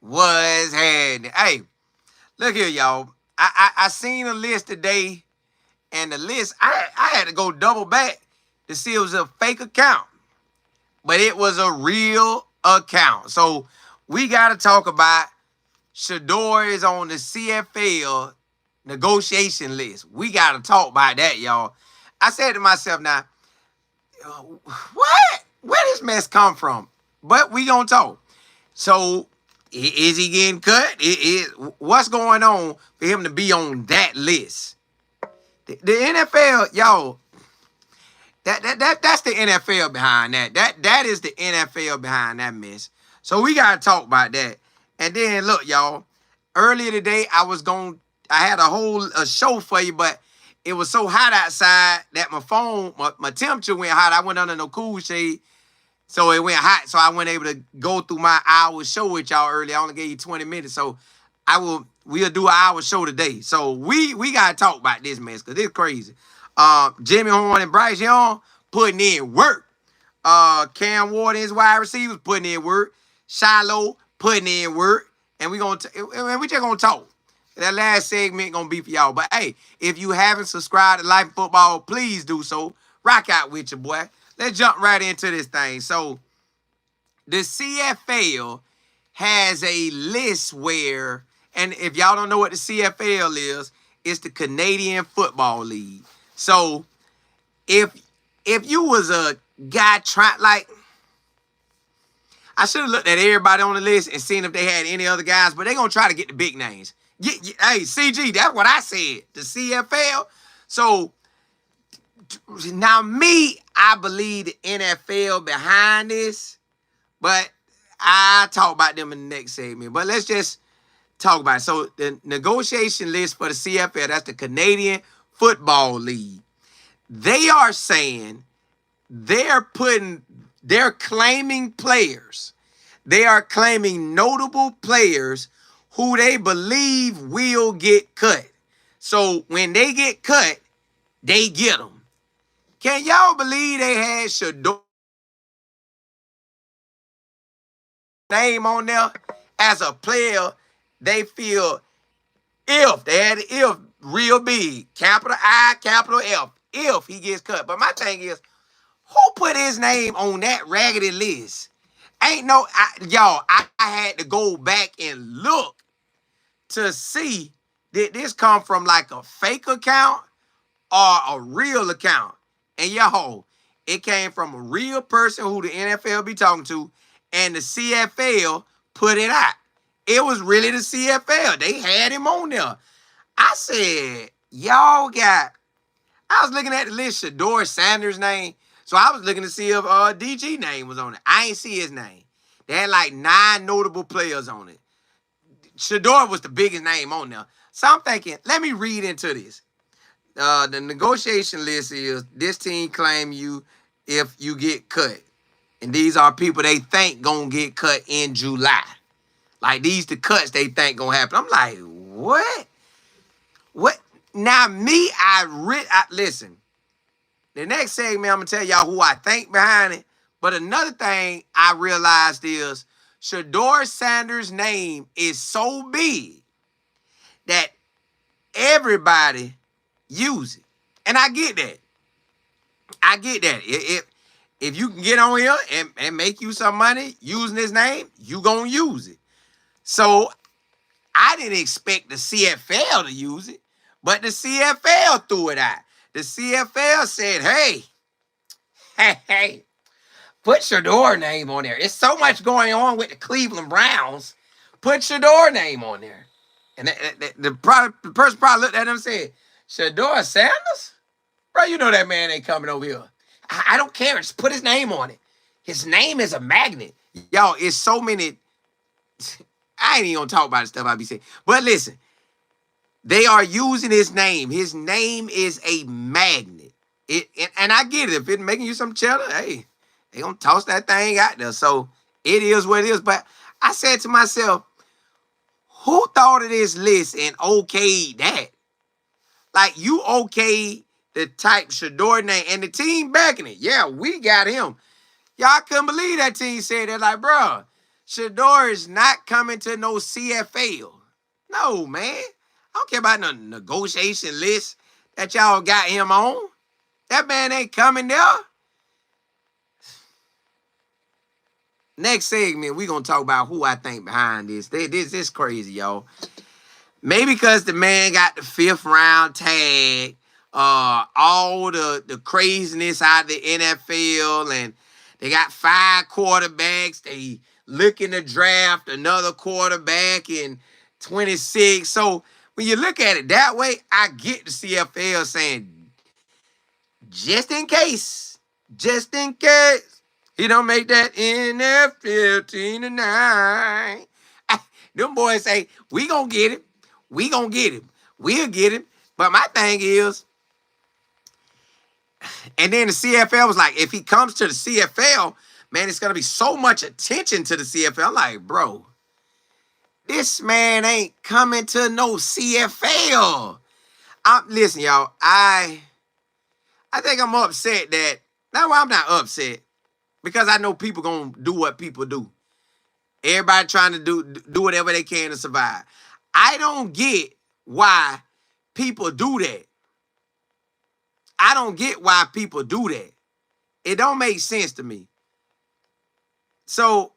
was happening? Hey, look here, y'all. I seen a list today, and the list, I had to go double back to see it was a fake account, but it was a real account. So we got to talk about Shedeur is on the CFL negotiation list. We got to talk about that, y'all. I said to myself, now, what? Where this mess come from? But we gonna talk. So, is he getting cut? What's going on for him to be on that list? The NFL, y'all, that's the NFL behind that. That is the NFL behind that mess. So we gotta talk about that. And then look, y'all. Earlier today, I had a show for you, but it was so hot outside that my phone, my temperature went hot. I went under no cool shade, so it went hot. So I wasn't able to go through my hour show with y'all earlier. I only gave you 20 minutes, so we'll do an hour show today. So we gotta talk about this mess because it's crazy. Jimmy Horn and Bryce Young putting in work. Cam Ward and his wide receivers putting in work. Shilo putting in work. And we just gonna talk. That last segment gonna be for y'all. But hey, if you haven't subscribed to Life Football, please do so. Rock out with your boy. Let's jump right into this thing. So the CFL has a list where, and if y'all don't know what the CFL is, it's the Canadian Football League. So if you was a guy trying, like, I should have looked at everybody on the list and seen if they had any other guys, but they're going to try to get the big names. Hey, CG, that's what I said. The CFL. So, now me, I believe the NFL behind this, but I'll talk about them in the next segment. But let's just talk about it. So, the negotiation list for the CFL, that's the Canadian Football League. They are saying they're claiming players. They are claiming notable players who they believe will get cut. So when they get cut, they get them. Can y'all believe they had Shedeur name on there as a player? They feel if they had the if real big, capital I, capital F, if he gets cut. But my thing is, who put his name on that raggedy list? Ain't no, I had to go back and look to see did this come from like a fake account or a real account. And it came from a real person who the NFL be talking to, and the CFL put it out. It was really the CFL. They had him on there. I said, I was looking at the list, Shedeur Sanders' name. So I was looking to see if DG name was on it. I ain't see his name. They had like 9 notable players on it. Shedeur was the biggest name on there. So I'm thinking, let me read into this. The negotiation list is this team claim you if you get cut. And these are people they think gonna get cut in July. Like these the cuts they think gonna happen. I'm like, what? What? Now me, listen. The next segment, I'm going to tell y'all who I think behind it. But another thing I realized is Shedeur Sanders' name is so big that everybody use it. And I get that. I get that. If you can get on here and make you some money using his name, you going to use it. So I didn't expect the CFL to use it, but the CFL threw it out. The CFL said, hey, put Shedeur name on there. It's so much going on with the Cleveland Browns. Put Shedeur name on there. And the person probably looked at him and said, Shedeur Sanders? Bro, you know that man ain't coming over here. I don't care. Just put his name on it. His name is a magnet. Y'all, it's so many. I ain't even going to talk about the stuff I be saying. But listen, they are using his name. His name is a magnet. And I get it. If it's making you some cheddar, hey, they going to toss that thing out there. So it is what it is. But I said to myself, who thought of this list and okayed that? Like, you okay the type Shedeur name and the team backing it. Yeah, we got him. Y'all couldn't believe that team said that. Like, bro, Shedeur is not coming to no CFL. No, man. I don't care about no negotiation list that y'all got him on. That man ain't coming there. Next segment, we gonna talk about who I think behind this. This is crazy, y'all. Maybe because the man got the 5th round tag, all the craziness out of the NFL, and they got 5 quarterbacks. They looking to draft another quarterback in 26. So when you look at it that way, I get the CFL saying, just in case, he don't make that NFL team tonight. Them boys say, we gonna get him. We gonna get him. We'll get him. But my thing is, and then the CFL was like, if he comes to the CFL, man, it's gonna be so much attention to the CFL. I'm like, bro, this man ain't coming to no CFL. Listen, y'all, I think I'm upset that, now I'm not upset, because I know people gonna do what people do. Everybody trying to do whatever they can to survive. I don't get why people do that. I don't get why people do that. It don't make sense to me. So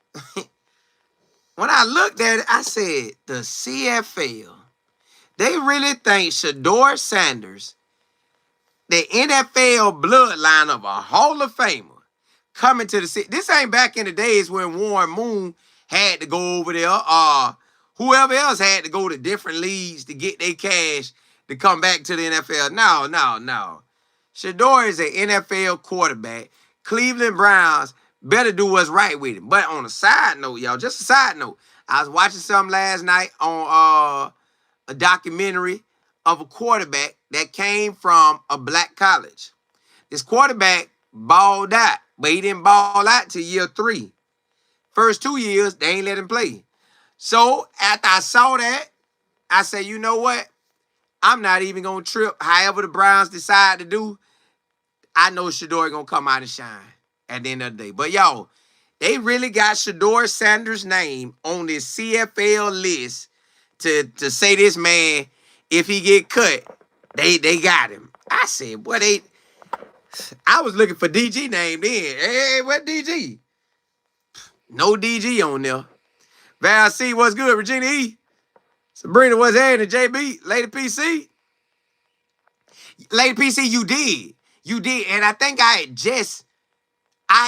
when I looked at it, I said, the CFL, they really think Shedeur Sanders, the NFL bloodline of a Hall of Famer, coming to the city. This ain't back in the days when Warren Moon had to go over there, whoever else had to go to different leagues to get their cash to come back to the NFL. No. Shedeur is an NFL quarterback. Cleveland Browns better do what's right with him. But on a side note, y'all, just a side note, I was watching something last night on a documentary of a quarterback that came from a black college. This quarterback balled out, but he didn't ball out till year 3. First 2 years, they ain't let him play. So after I saw that, I said, you know what? I'm not even going to trip. However the Browns decide to do, I know Shedeur going to come out and shine at the end of the day. But, y'all, they really got Shedeur Sanders' name on this CFL list to say this man, if he get cut, they got him. I said, boy, I was looking for DG name then. Hey, what DG? No DG on there. Val C, what's good? Regina E. Sabrina, what's happening? JB, Lady PC. Lady PC, you did. You did. And I think I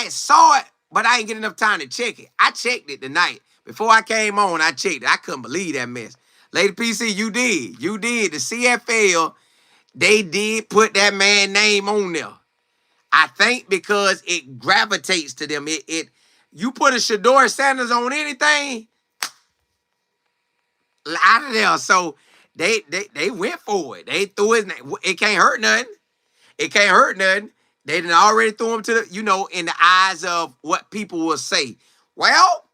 saw it, but I didn't get enough time to check it. I checked it tonight. Before I came on, I checked it. I couldn't believe that mess. Lady PC, you did. You did. The CFL, they did put that man's name on there. I think because it gravitates to them. You put a Shedeur Sanders on anything, out of there. So they went for it. They threw his name. It can't hurt nothing. It can't hurt nothing. They done already threw him to the, in the eyes of what people will say. Well,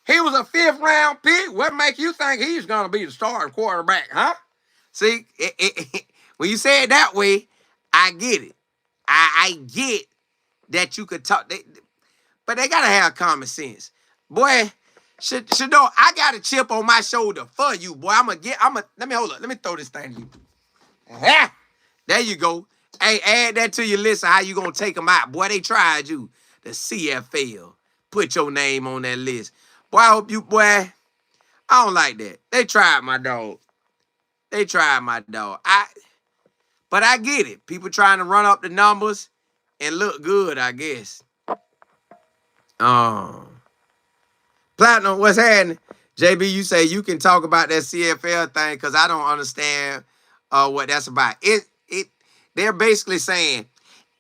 he was a 5th round pick. What make you think he's gonna be the starting quarterback, huh? See, when you say it that way, I get it. I get that you could talk, but they gotta have common sense, boy. Shedeur, I got a chip on my shoulder for you, boy. Let me hold up. Let me throw this thing to you. There you go. Hey, add that to your list of how you gonna take them out. Boy, they tried you. The CFL. Put your name on that list. Boy, I hope you, boy. I don't like that. They tried my dog. They tried my dog. But I get it. People trying to run up the numbers and look good, I guess. Platinum, what's happening? JB, you say you can talk about that CFL thing because I don't understand what that's about. They're basically saying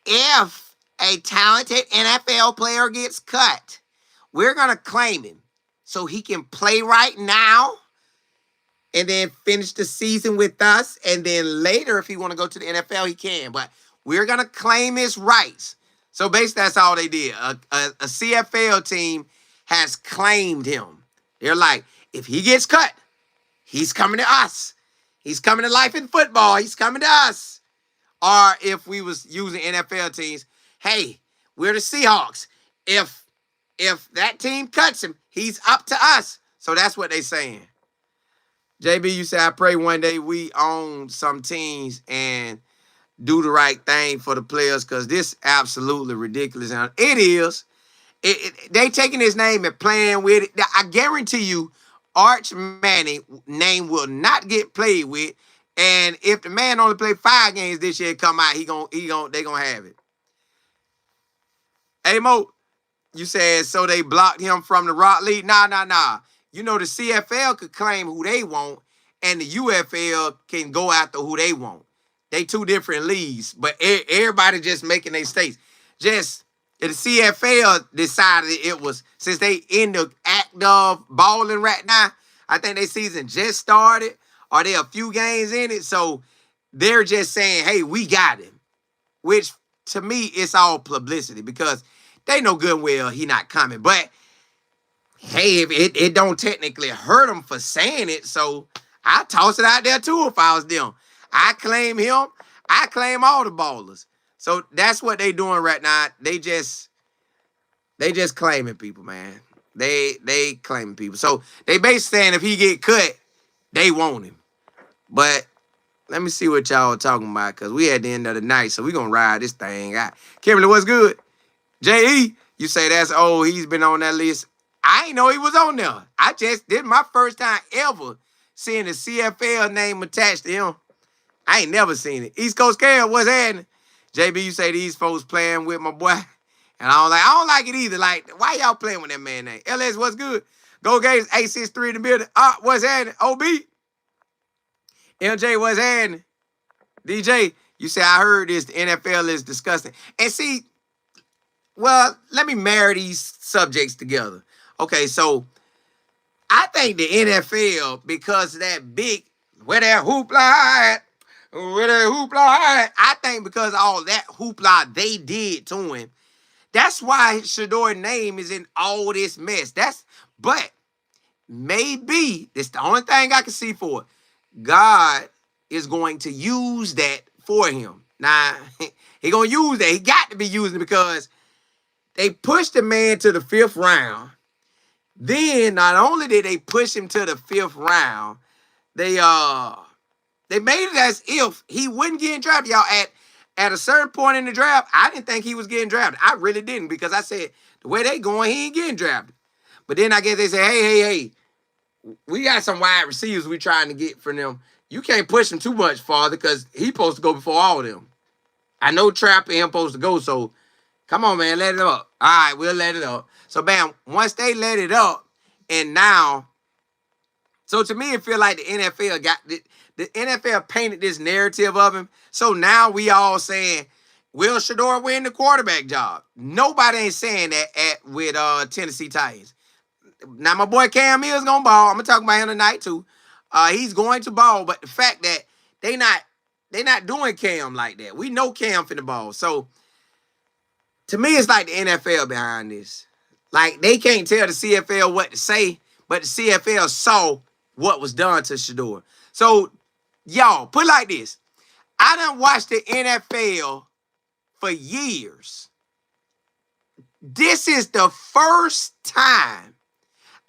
if a talented NFL player gets cut, we're going to claim him so he can play right now and then finish the season with us. And then later, if he want to go to the NFL, he can. But we're going to claim his rights. So basically, that's all they did. A CFL team has claimed him. They're like, if he gets cut, he's coming to us. He's coming to life in football. He's coming to us. Or if we was using NFL teams, hey, we're the Seahawks. If that team cuts him, He's up to us. So that's what they saying. JB, you say, I pray one day we own some teams and do the right thing for the players because this absolutely ridiculous. And it is. They taking his name and playing with it. I guarantee you, Arch Manning name will not get played with. And if the man only played 5 games this year, come out, they gonna have it. Hey Mo, you said so they blocked him from the Rock League? Nah. You know the CFL could claim who they want, and the UFL can go after who they want. They 2 different leagues, but everybody just making their states. Just the CFL decided it was, since they in the act of balling right now, I think their season just started, or they a few games in it, so they're just saying, hey, we got him. Which, to me, it's all publicity, because they know good and well he not coming. But, hey, it don't technically hurt them for saying it, so I toss it out there too if I was them. I claim him. I claim all the ballers. So that's what they doing right now. They just claiming people, man. They claiming people. So they basically saying if he get cut, they want him. But let me see what y'all are talking about, because we at the end of the night, so we going to ride this thing out. Kimberly, what's good? J.E., you say that's old. He's been on that list. I ain't know he was on there. This is my first time ever seeing the CFL name attached to him. I ain't never seen it. East Coast Cam, what's happening? JB, you say these folks playing with my boy. And I don't like it either. Like, why y'all playing with that man name? LS, what's good? Go Gators, 863 in the building. What's happening? OB? MJ, what's happening? DJ, you say, I heard this. The NFL is disgusting. And see, well, let me marry these subjects together. Okay, so I think the NFL, because of that big, where that hoopla at, I think because of all that hoopla they did to him, that's why Shedeur's name is in all this mess. But maybe, it's the only thing I can see for it, God is going to use that for him. Now, he going to use that. He got to be using it because they pushed the man to the 5th round. Then, not only did they push him to the 5th round, they made it as if he wouldn't get drafted. Y'all, at a certain point in the draft, I didn't think he was getting drafted. I really didn't, because I said, the way they going, he ain't getting drafted. But then I guess they say, hey, we got some wide receivers we trying to get from them. You can't push him too much farther because he supposed to go before all of them. I know Trap and him supposed to go, so come on, man, let it up. All right, we'll let it up. So, bam, once they let it up, and now, so to me, it feel like the NFL the NFL painted this narrative of him. So now we all saying, will Shedeur win the quarterback job? Nobody ain't saying that with Tennessee Titans. Now, my boy Cam Mills gonna ball. I'm gonna talk about him tonight too. He's going to ball, but the fact that they not doing Cam like that. We know Cam finna ball. So to me, it's like the NFL behind this. Like, they can't tell the CFL what to say, but the CFL saw what was done to Shedeur. So, y'all, put it like this. I done watched the NFL for years. This is the first time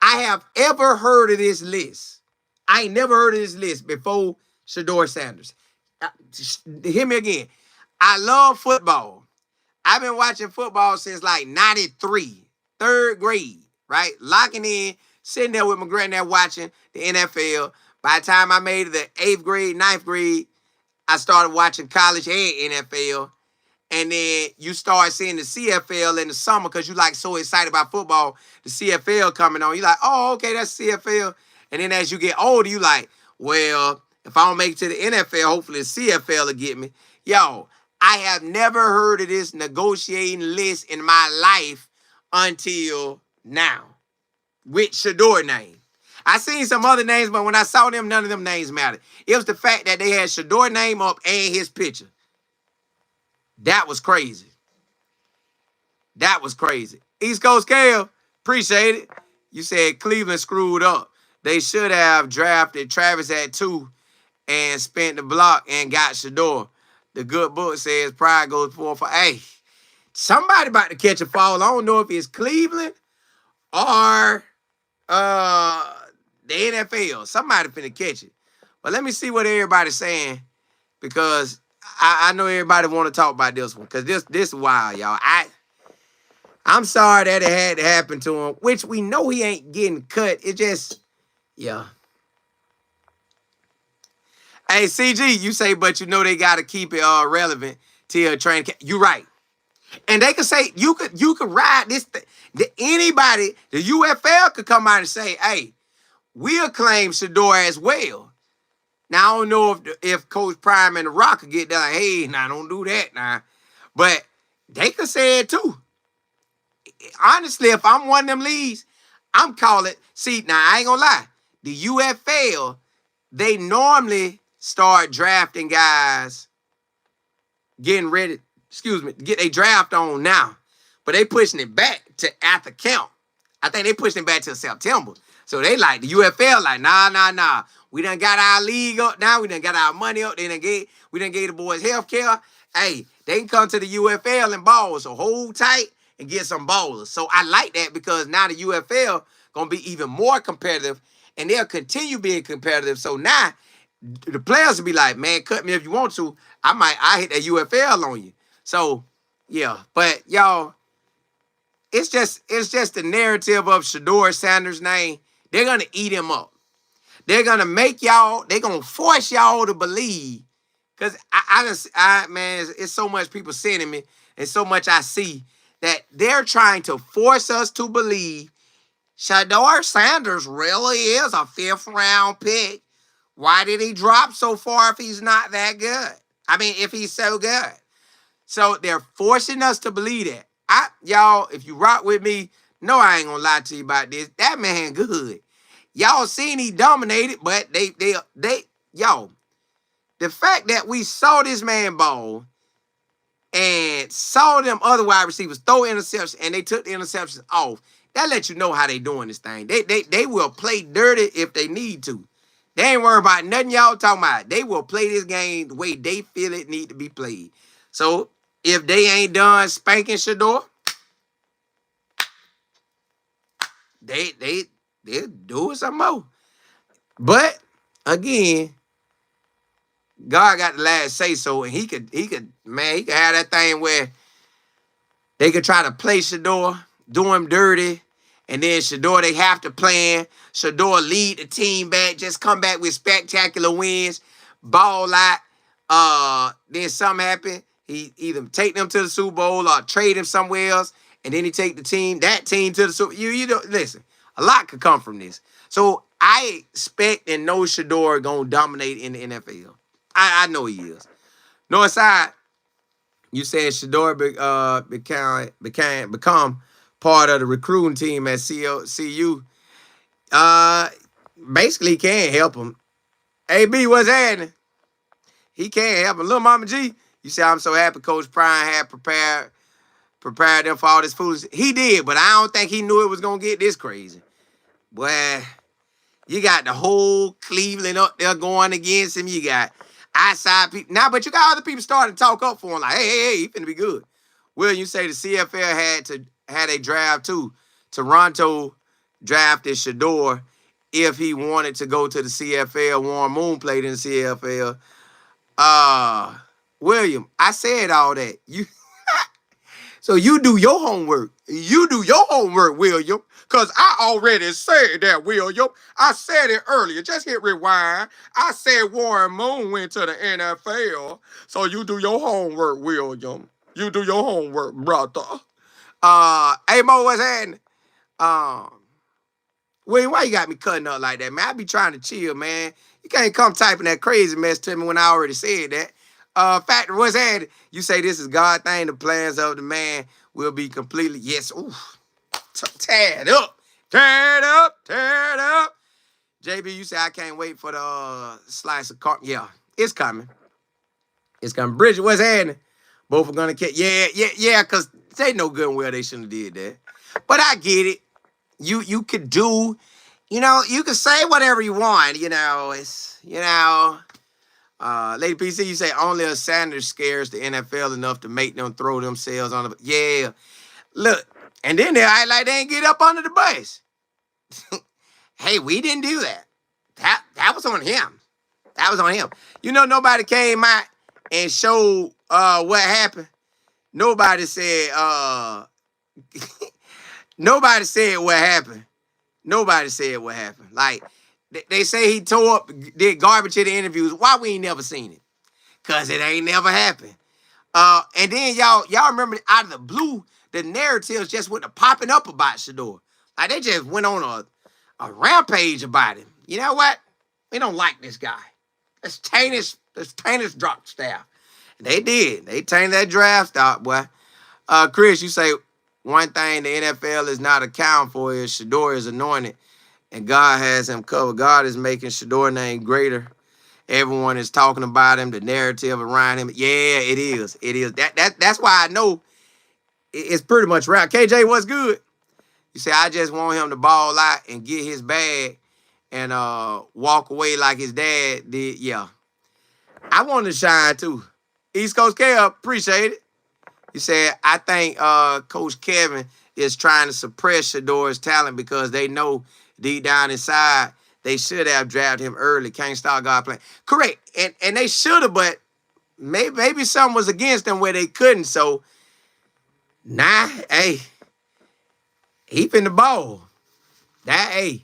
I have ever heard of this list. I ain't never heard of this list before Shedeur Sanders. Hear me again. I love football. I've been watching football since like 93, 3rd grade, right? Locking in, sitting there with my granddad watching the NFL. By the time I made it to 8th grade, 9th grade, I started watching college and NFL. And then you start seeing the CFL in the summer because you like so excited about football, the CFL coming on. You're like, oh, okay, that's CFL. And then as you get older, you like, well, if I don't make it to the NFL, hopefully the CFL will get me. Yo, I have never heard of this negotiating list in my life until now with Shedeur name. I seen some other names, but when I saw them, none of them names mattered. It was the fact that they had Shedeur name up and his picture. That was crazy. That was crazy. East Coast Kale, appreciate it. You said Cleveland screwed up. They should have drafted Travis at 2 and spent the block and got Shedeur. The good book says pride goes 4-4. Hey, somebody about to catch a fall. I don't know if it's Cleveland or uh, the NFL. Somebody finna catch it. But let me see what everybody's saying because I know everybody want to talk about this one because this is wild, y'all. I'm sorry that it had to happen to him, which we know he ain't getting cut. It just, yeah. Hey, CG, you say, but you know they got to keep it relevant till training. You right. And they could say you could ride this. Anybody, the UFL could come out and say, "Hey, we'll claim Shedeur as well." Now I don't know if Coach Prime and the Rock could get there. Like, hey, now don't do that now. But they could say it too. Honestly, if I'm one of them leagues, I'm calling. See, now I ain't gonna lie. The UFL, they normally start drafting guys, getting ready. Excuse me, get a draft on now, but they pushing it back to after camp. I think they pushing it back to September. So they like the UFL, like nah. We done got our league up now. We done got our money up. We done gave the boys health care. Hey, they can come to the UFL and ball. So hold tight and get some ballers. So I like that because now the UFL gonna be even more competitive, and they'll continue being competitive. So now the players will be like, man, cut me if you want to. I hit that UFL on you. So yeah, but y'all, it's just the narrative of Shedeur Sanders' name. They're gonna eat him up. They're gonna make y'all. They're gonna force y'all to believe. Cause man, it's so much people sending me, and so much I see that they're trying to force us to believe Shedeur Sanders really is a 5th round pick. Why did he drop so far if he's not that good? I mean, if he's so good. So they're forcing us to believe that. Y'all, if you rock with me, no, I ain't gonna lie to you about this. That man good. Y'all seen he dominated, but yo, the fact that we saw this man ball and saw them other wide receivers throw interceptions and they took the interceptions off, that lets you know how they doing this thing. They will play dirty if they need to. They ain't worried about nothing y'all talking about. They will play this game the way they feel it need to be played. So if they ain't done spanking Shedeur, they're doing some more. But again, God got the last say so, and he could have that thing where they could try to play Shedeur, do him dirty, and then Shedeur, they have to plan. Shedeur lead the team back, just come back with spectacular wins, ball out. Then something happen. He either take them to the Super Bowl or trade him somewhere else, and then he take that team to the Super Bowl. You don't listen. A lot could come from this. So I expect and know Shedeur gonna dominate in the NFL. I know he is. Northside, you said Shedeur become part of the recruiting team at CU. Basically he can't help him. AB, what's happening? He can't help him. Little Mama G, you say I'm so happy Coach Prime had prepared them for all this foolishness. He did, but I don't think he knew it was gonna get this crazy. Boy, you got the whole Cleveland up there going against him. You got outside people. Now, but you got other people starting to talk up for him like, hey, he finna be good. Will, you say the CFL had a draft too. Toronto drafted Shedeur if he wanted to go to the CFL. Warren Moon played in the CFL. William, I said all that. So you do your homework. You do your homework, William. Because I already said that, William. I said it earlier. Just hit rewind. I said Warren Moon went to the NFL. So you do your homework, William. You do your homework, brother. Hey, Mo, what's happening? William, why you got me cutting up like that, man? I be trying to chill, man. You can't come typing that crazy mess to me when I already said that. Factor, what's happening? You say this is God thing, the plans of the man will be completely, yes, ooh, tear it up. Tear it up, tear it up. JB, you say I can't wait for the slice of carton. Yeah, it's coming. It's coming. Bridget, what's happening? Both are gonna catch. Yeah, because they know good and well they shouldn't have did that. But I get it. You could do, you could say whatever you want, it's, Lady PC, you say only a Sanders scares the NFL enough to make them throw themselves on the, yeah. Look, and then they act like they ain't get up under the bus. Hey, we didn't do that. That was on him. That was on him. You know, nobody came out and showed what happened. Nobody said nobody said what happened. Nobody said what happened. Like they say he tore up, did garbage in the interviews. Why we ain't never seen it? Cause it ain't never happened. And then y'all remember out of the blue, the narratives just went to popping up about Shedeur. Like they just went on a rampage about him. You know what? We don't like this guy. Let's taint his drop staff. They did. They tainted that draft stock, boy. Chris, you say one thing the NFL is not accounting for is Shedeur is anointed and God has him covered. God is making Shedeur's name greater. Everyone is talking about him, the narrative around him. Yeah, it is. It is. That's why I know it's pretty much right. KJ, what's good? You say, I just want him to ball out and get his bag and walk away like his dad did. Yeah. I want to shine too. East Coast Kev, appreciate it. You said, I think Coach Kevin is trying to suppress Shedeur's talent because they know deep down inside they should have drafted him early. Can't stop God playing. Correct. And they should have, but maybe something was against them where they couldn't. So, hey, he finna ball. That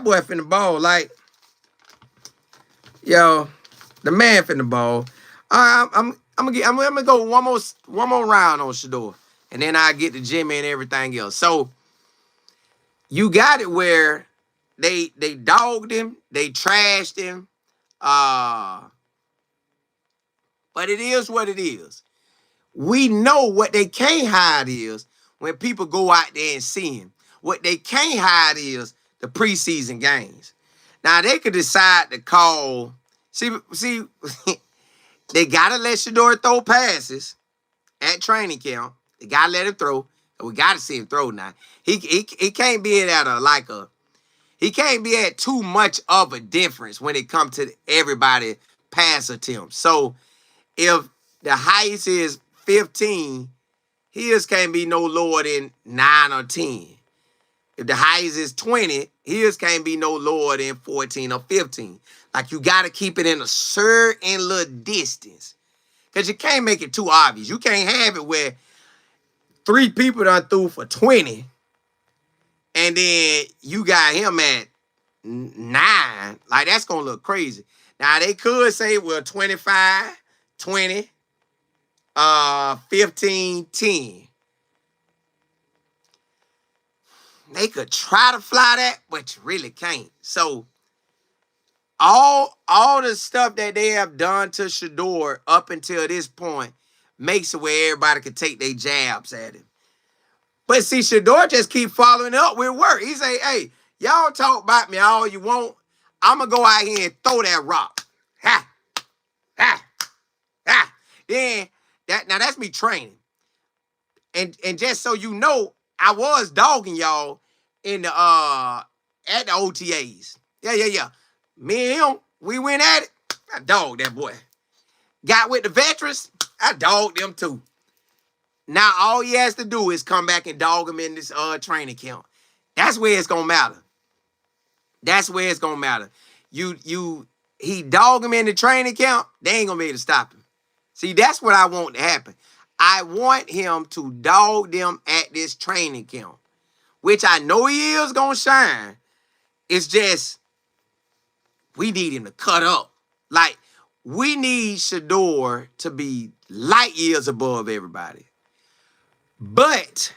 boy finna ball. Like, yo, the man finna ball. All right, I'm gonna go one more round on Shedeur, and then I get to Jimmy and everything else. So you got it where they dogged him, they trashed him, but it is what it is. We know what they can't hide is when people go out there and see him. What they can't hide is the preseason games. Now they could decide to call. See. They gotta let Shedeur throw passes at training camp. They gotta let him throw. We gotta see him throw now. He can't be at he can't be at too much of a difference when it comes to everybody pass attempts. So if the highest is 15, his can't be no lower than 9 or 10. If the highest is 20, his can't be no lower than 14 or 15. Like, you got to keep it in a certain little distance. Because you can't make it too obvious. You can't have it where 3 people done threw for 20, and then you got him at 9. Like, that's going to look crazy. Now, they could say, well, 25, 20, 15, 10. They could try to fly that, but you really can't. So, all the stuff that they have done to Shedeur up until this point makes it where everybody can take their jabs at him. But see, Shedeur just keep following up with work. He say, hey, y'all talk about me all you want. I'm going to go out here and throw that rock. Ha! Ha! Ha! Then, that's me training. And just so you know, I was dogging y'all in the at the OTAs. Yeah. Me and him, we went at it. I dogged that boy. Got with the veterans, I dogged them too. Now all he has to do is come back and dog him in this training camp. That's where it's gonna matter. That's where it's gonna matter. He dog him in the training camp, they ain't gonna be able to stop him. See, that's what I want to happen. I want him to dog them at this training camp, which I know he is gonna shine. It's just we need him to cut up. Like, we need Shedeur to be light years above everybody. But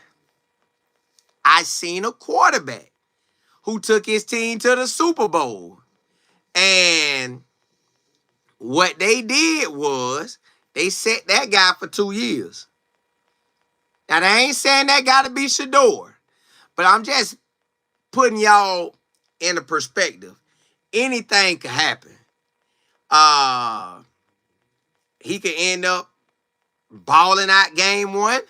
I seen a quarterback who took his team to the Super Bowl. And what they did was they set that guy for 2 years. Now, they ain't saying that got to be Shedeur, but I'm just putting y'all in a perspective. Anything could happen. He could end up balling out game 1,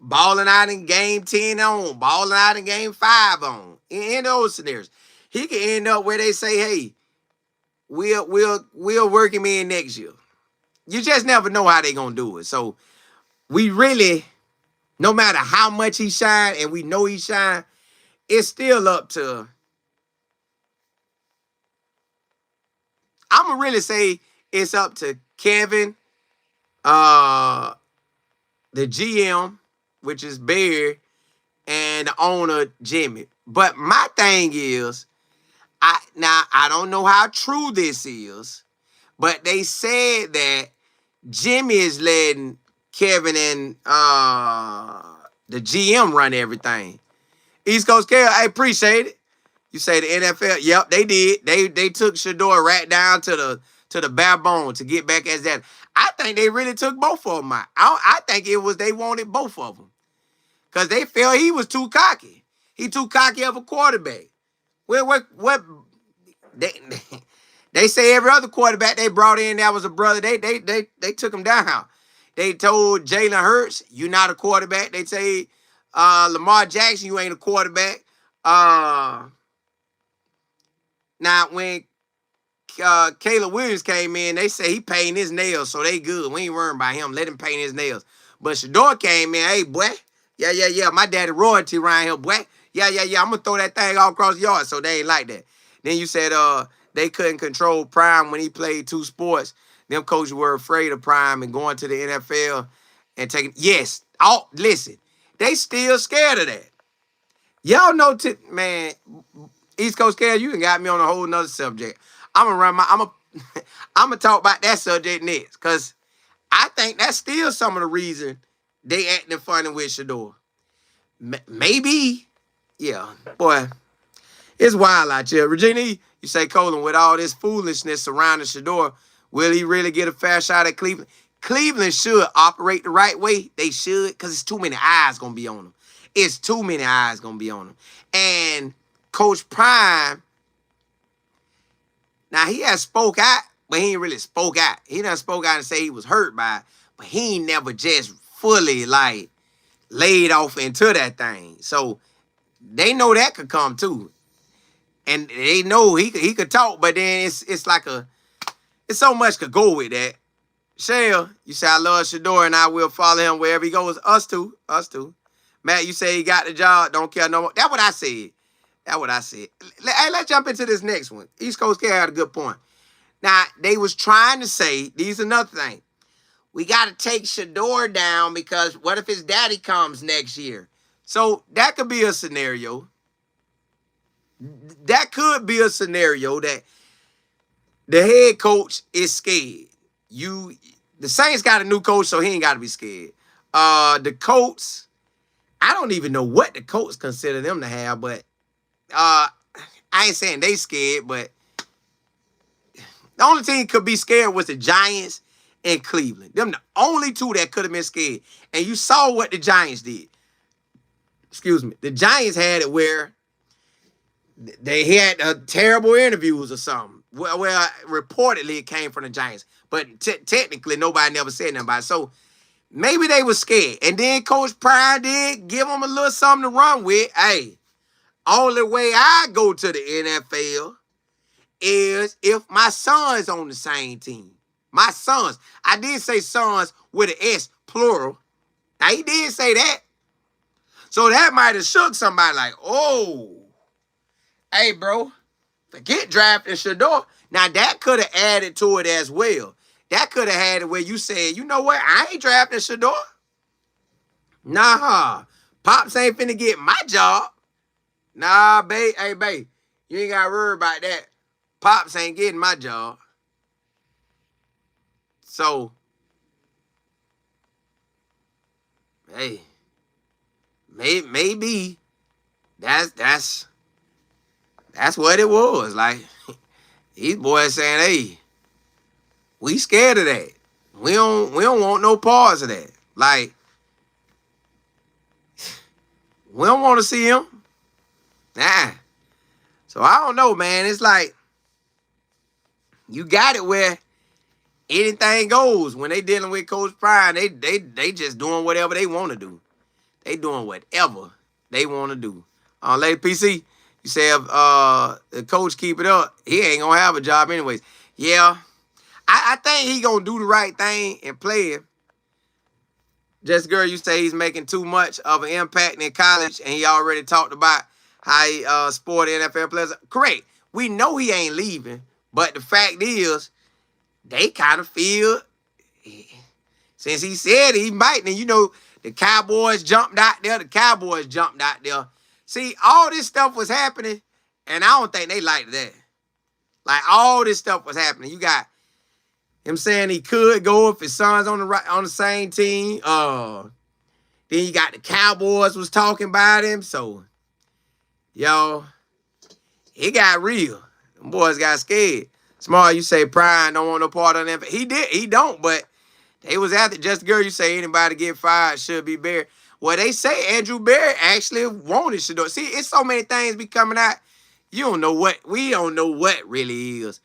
balling out in game 10 on, balling out in game 5 on. In those scenarios, he could end up where they say, "Hey, we'll work him in next year." You just never know how they gonna do it. So we really, no matter how much he shine, and we know he shine, it's still up to I'm gonna really say it's up to Kevin, uh, the GM, which is Barry, and the owner Jimmy. But my thing is, I don't know how true this is, but they said that Jimmy is letting Kevin and the GM run everything. East Coast Cal, I appreciate it. You say the NFL, yep, they did. They took Shedeur right down to the bare bone to get back as that. I think they really took both of them out. I think it was they wanted both of them because they felt he was too cocky. He too cocky of a quarterback. What they they say every other quarterback they brought in that was a brother. They took him down. They told Jalen Hurts, "You're not a quarterback." They say Lamar Jackson, "You ain't a quarterback." Now when Caleb Williams came in, they say he painting his nails, so they good. We ain't worrying about him. Let him paint his nails. But Shedeur came in, hey boy, yeah. My daddy royalty around here, boy. Yeah. I'm gonna throw that thing all across the yard. So they ain't like that. Then you said they couldn't control Prime when he played two sports. Them coaches were afraid of Prime and going to the NFL and taking. Yes, listen, they still scared of that. Y'all know, man. East Coast Cal, you done got me on a whole nother subject. I'm gonna talk about that subject next, cause I think that's still some of the reason they acting funny with Shedeur. Maybe, yeah, boy, it's wild out here. Regina, you say, Colin, with all this foolishness surrounding Shedeur, will he really get a fair shot at Cleveland? Cleveland should operate the right way. They should, because it's too many eyes gonna be on them. It's too many eyes gonna be on them. And Coach Prime, now he has spoke out, but he ain't really spoke out. He done spoke out and say he was hurt by it, but he ain't never just fully like laid off into that thing. So they know that could come too. And they know he could talk, but then it's like it's so much could go with that. Shale, you say I love Shedeur and I will follow him wherever he goes. Us too. Matt, you say he got the job, don't care no more. That's what I said. Hey, let's jump into this next one. East Coast Cal had a good point. Now, they was trying to say, these another thing. We got to take Shedeur down because what if his daddy comes next year? So that could be a scenario. That could be a scenario that the head coach is scared. The Saints got a new coach, so he ain't got to be scared. The Colts, I don't even know what the Colts consider them to have, but I ain't saying they scared, but the only team could be scared was the Giants and Cleveland. Them the only two that could have been scared. And you saw what the Giants did. Excuse me. The Giants had it where they had terrible interviews or something. Well, reportedly it came from the Giants. But technically nobody never said nothing about it. So maybe they were scared. And then Coach Prime did give them a little something to run with. Hey, only way I go to the NFL is if my son's on the same team. My sons. I did say sons with an S, plural. Now, he did say that. So that might have shook somebody like, oh, hey, bro, forget drafting Shedeur. Now, that could have added to it as well. That could have had it where you said, you know what, I ain't drafting Shedeur. Nah, Pops ain't finna get my job. Nah, babe, hey, babe, you ain't got to worry about that. Pops ain't getting my job. So, hey, maybe that's what it was. Like, these boys saying, hey, we scared of that. We don't want no parts of that. Like, we don't want to see him. Nah. So I don't know, man. It's like you got it where anything goes when they dealing with Coach Prime. They just doing whatever they want to do. They doing whatever they want to do. Lady PC, you say if the coach keep it up, he ain't gonna have a job anyways. Yeah, I think he gonna do the right thing and play him. Just girl, you say he's making too much of an impact in college, and he already talked about how he sported NFL players. Correct. We know he ain't leaving, but the fact is, they kind of feel, since he said he might, and you know, the Cowboys jumped out there. The Cowboys jumped out there. See, all this stuff was happening, and I don't think they liked that. Like, all this stuff was happening. You got him saying he could go if his son's on the same team. Then you got the Cowboys was talking about him. So, yo, it got real. Them boys got scared. Smart, you say Prime don't want no part of them. He did. He don't, but they was after just the girl. You say anybody get fired should be Barry. Well, they say Andrew Barry actually wanted Shedeur. See, it's so many things be coming out. You don't know what. We don't know what really is.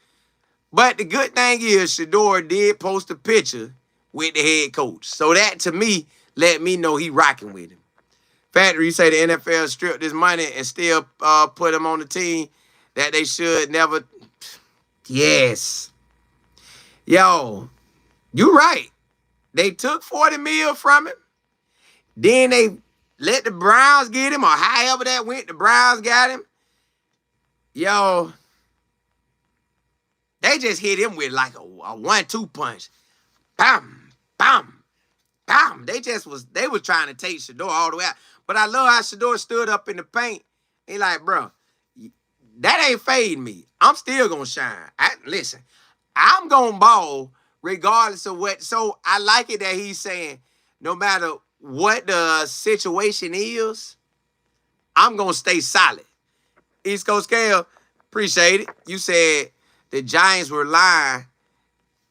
But the good thing is Shedeur did post a picture with the head coach. So that, to me, let me know he rocking with him. Factory, you say the NFL stripped his money and still put him on the team that they should never. Yes. Yo, you right. They took $40 million from him. Then they let the Browns get him, or however that went, the Browns got him. Yo, they just hit him with like a 1-2 punch. Bam, bam, bam. They was trying to take Shedeur all the way out. But I love how Shedeur stood up in the paint. He like, bro, that ain't fading me. I'm still gonna shine. Listen, I'm gonna ball regardless of what. So I like it that he's saying, no matter what the situation is, I'm gonna stay solid. East Coast Scale, appreciate it. You said the Giants were lying.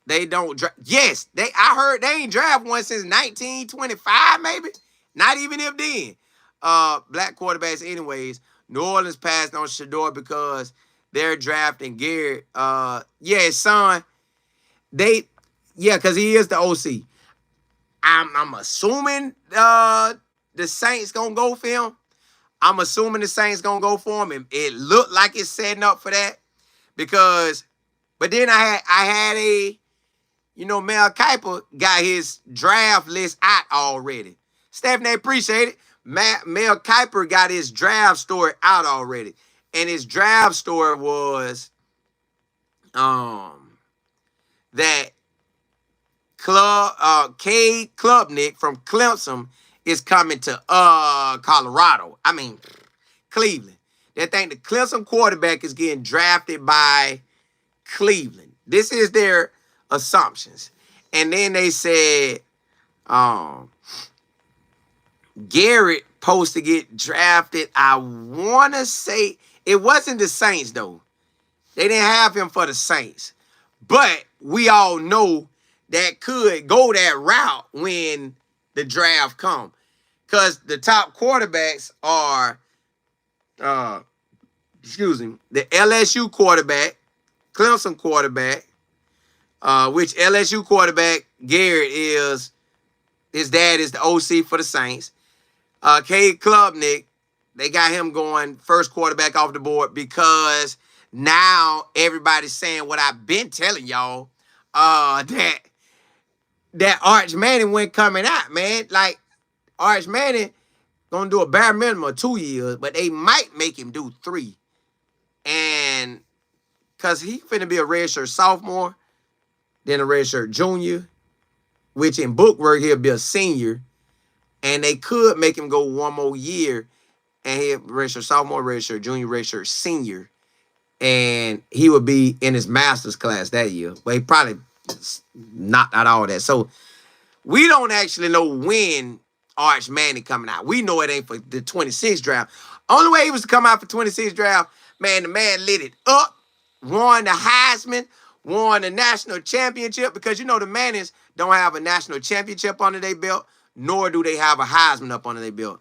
They don't draft. Yes, I heard they ain't draft one since 1925, maybe. Not even if then. Black quarterbacks, anyways. New Orleans passed on Shedeur because they're drafting Garrett. Yeah, his son. Because he is the OC. I'm assuming the Saints gonna go for him. I'm assuming the Saints gonna go for him, and it looked like it's setting up for that. But then I had Mel Kiper got his draft list out already. Stephanie, appreciate it. Mel Kiper got his draft story out already. And his draft story was that Cade Klubnik from Clemson is coming to Cleveland. They think the Clemson quarterback is getting drafted by Cleveland. This is their assumptions. And then they said Garrett supposed to get drafted. I want to say it wasn't the Saints, though. They didn't have him for the Saints. But we all know that could go that route when the draft comes. Because the top quarterbacks are, the LSU quarterback, Clemson quarterback, which LSU quarterback, Garrett, is, his dad is the OC for the Saints. Cade Klubnik, they got him going first quarterback off the board because now everybody's saying what I've been telling y'all, that Arch Manning went coming out, man. Like, Arch Manning gonna do a bare minimum of 2 years, but they might make him do 3. And because he finna be a redshirt sophomore, then a redshirt junior, which in book work he'll be a senior. And they could make him go 1 more year, and he'll redshirt sophomore, redshirt junior, redshirt senior. And he would be in his master's class that year. But he probably knocked out all that. So we don't actually know when Arch Manning coming out. We know it ain't for the 26th draft. Only way he was to come out for 26th draft, man, the man lit it up, won the Heisman, won the national championship, because the Mannings don't have a national championship under their belt, nor do they have a Heisman up under their belt.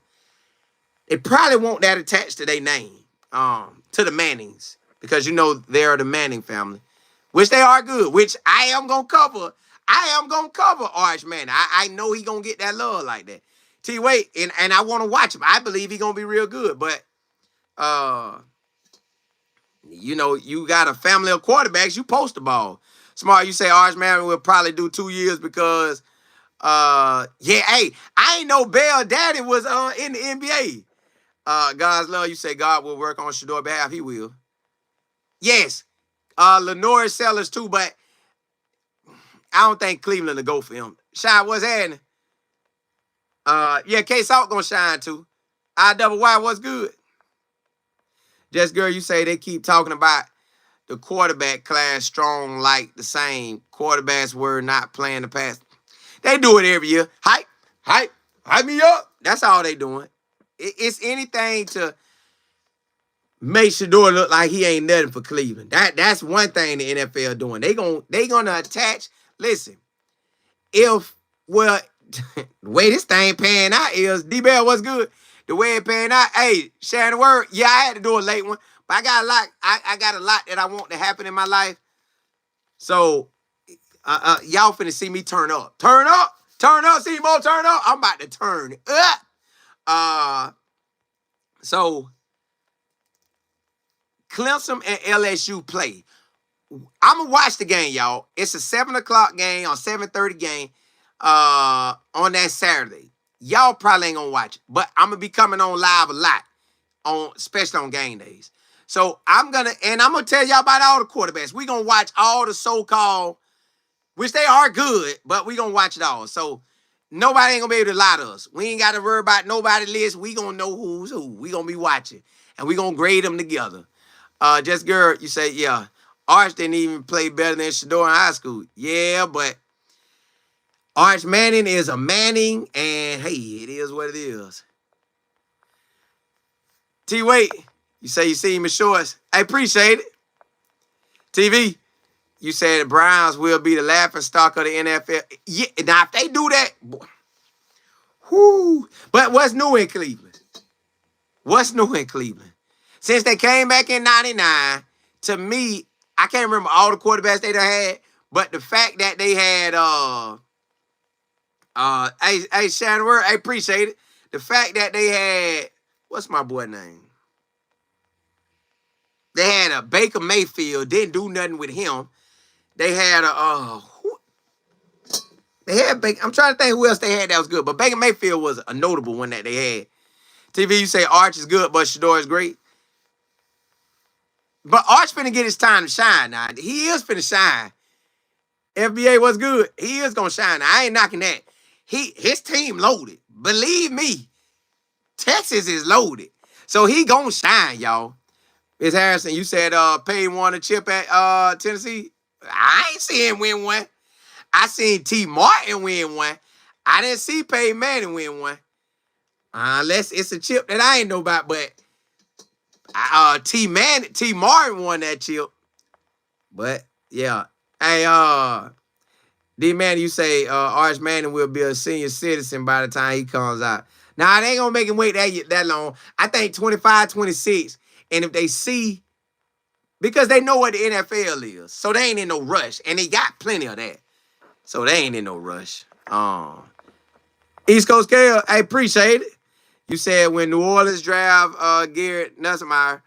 They probably want that attached to their name, to the Mannings, because they're the Manning family, which they are good, which I am going to cover. I am going to cover Arch Manning. I know he going to get that love like that. Wait, and I want to watch him. I believe he going to be real good, but, you got a family of quarterbacks, you post the ball. Smart, you say Arch Manning will probably do 2 years because, I ain't know Bell Daddy was in the NBA. God's love, you say God will work on Shedeur's behalf. He will. Yes. Lenore Sellers too, but I don't think Cleveland will go for him. Shine, what's happening? Yeah, K-Salt gonna shine too. IWY, what's good? Just girl, you say they keep talking about the quarterback class strong like the same. Quarterbacks were not playing the pass. They do it every year. Hype me up. That's all they doing. It's anything to make Shedeur look like he ain't nothing for Cleveland. That's one thing the NFL doing. They gonna attach. Listen, if well, the way this thing pan out is D-Bell, what's good? The way it pan out, hey, sharing the word. Yeah, I had to do a late one, but I got a lot. I got a lot that I want to happen in my life. So y'all finna see me turn up. Turn up, see more turn up. I'm about to turn up. So Clemson and LSU play. I'm gonna watch the game, y'all. It's a 7 o'clock game or 7:30 game on that Saturday. Y'all probably ain't gonna watch it, but I'm gonna be coming on live a lot, especially on game days. So I'm gonna tell y'all about all the quarterbacks. We gonna watch all the so-called, which they are good, but we gonna watch it all. So nobody ain't gonna be able to lie to us. We ain't gotta worry about nobody's list. We gonna know who's who. We gonna be watching, and we gonna grade them together. Just girl, you say, yeah, Arch didn't even play better than Shedeur in high school. Yeah, but Arch Manning is a Manning, and hey, it is what it is. T-Wait, you say you see him in shorts. I appreciate it. TV, you said the Browns will be the laughing stock of the NFL. Yeah, now if they do that, boy, whoo. But what's new in Cleveland? What's new in Cleveland? Since they came back in 99, to me, I can't remember all the quarterbacks they done had, but the fact that they had hey Shannon, I appreciate it. The fact that they had, what's my boy name? They had a Baker Mayfield, didn't do nothing with him. They had Baker. I'm trying to think who else they had that was good, but Baker Mayfield was a notable one that they had. TV, you say Arch is good, but Shedeur is great. But Arch finna get his time to shine now. He is finna shine. FBA was good. He is gonna shine. Now, I ain't knocking that. His team loaded. Believe me, Texas is loaded. So he gonna shine, y'all. Miss Harrison, you said Payne won a chip at Tennessee. I ain't see him win one. I seen T. Martin win one. I didn't see Payne Manning win one. Unless it's a chip that I ain't know about, but T. Martin won that chip. But yeah. Hey, D man, you say Arch Manning will be a senior citizen by the time he comes out. Now, they ain't gonna make him wait that long. I think 25, 26. And if they see, because they know what the NFL is, so they ain't in no rush. And they got plenty of that. So they ain't in no rush. East Coast Kale, I appreciate it. You said when New Orleans draft Garrett Nussmeier,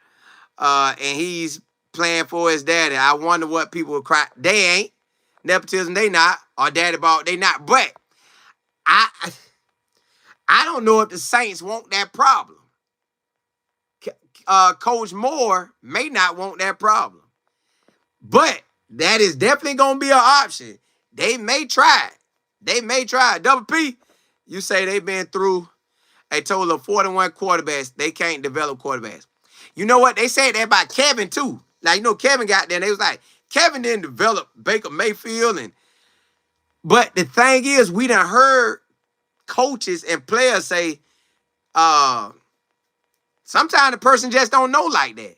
and he's playing for his daddy, I wonder what people would cry. They ain't. Nepotism, they not. Or daddy ball, they not. But I don't know if the Saints want that problem. Coach Moore may not want that problem. But that is definitely going to be an option. They may try it. They may try it. Double P, you say they've been through a total of 41 quarterbacks. They can't develop quarterbacks. You know what? They said that about Kevin, too. Like, you know, Kevin got there, and they was like, Kevin didn't develop Baker Mayfield. But the thing is, we done heard coaches and players say, sometimes the person just don't know like that.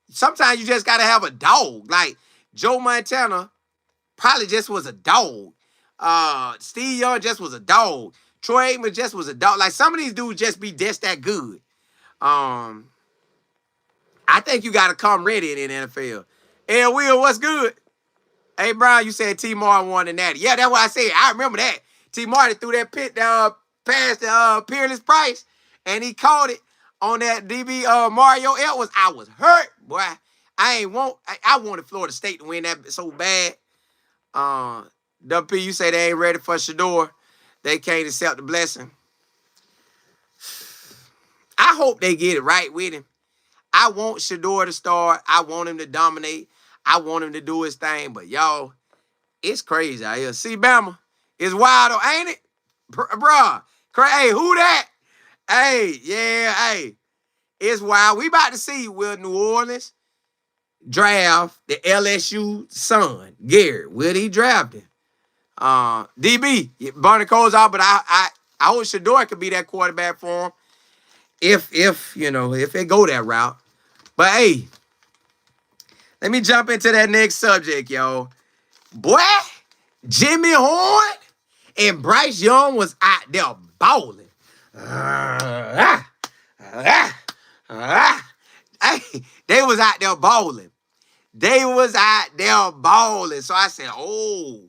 Sometimes you just got to have a dog. Like, Joe Montana probably just was a dog. Steve Young just was a dog. Troy Aikman just was a dog. Like, some of these dudes just be just that good. I think you got to come ready in the NFL. Hey, Will, what's good? Hey, Brian, you said T. Martin won the natty. Yeah, that's what I said. I remember that. T. Martin threw that past the Peerless Price, and he caught it on that DB Mario Edwards. I was hurt, boy. I wanted Florida State to win that so bad. WP, you say they ain't ready for Shedeur. They can't accept the blessing. I hope they get it right with him. I want Shedeur to start. I want him to dominate. I want him to do his thing. But y'all, It's crazy out here. See, Bama, it's wild, ain't it? Bruh. Hey, who that? Hey, yeah, hey. It's wild. We about to see will New Orleans draft the LSU son, Garrett. Will he draft him? DB, Barney Cole's out, but I hope Shedeur could be that quarterback for him. If it go that route. But hey, let me jump into that next subject, yo. Boy, Jimmy Horn and Bryce Young was out there balling. Hey, they was out there balling. They was out there balling. So I said, oh,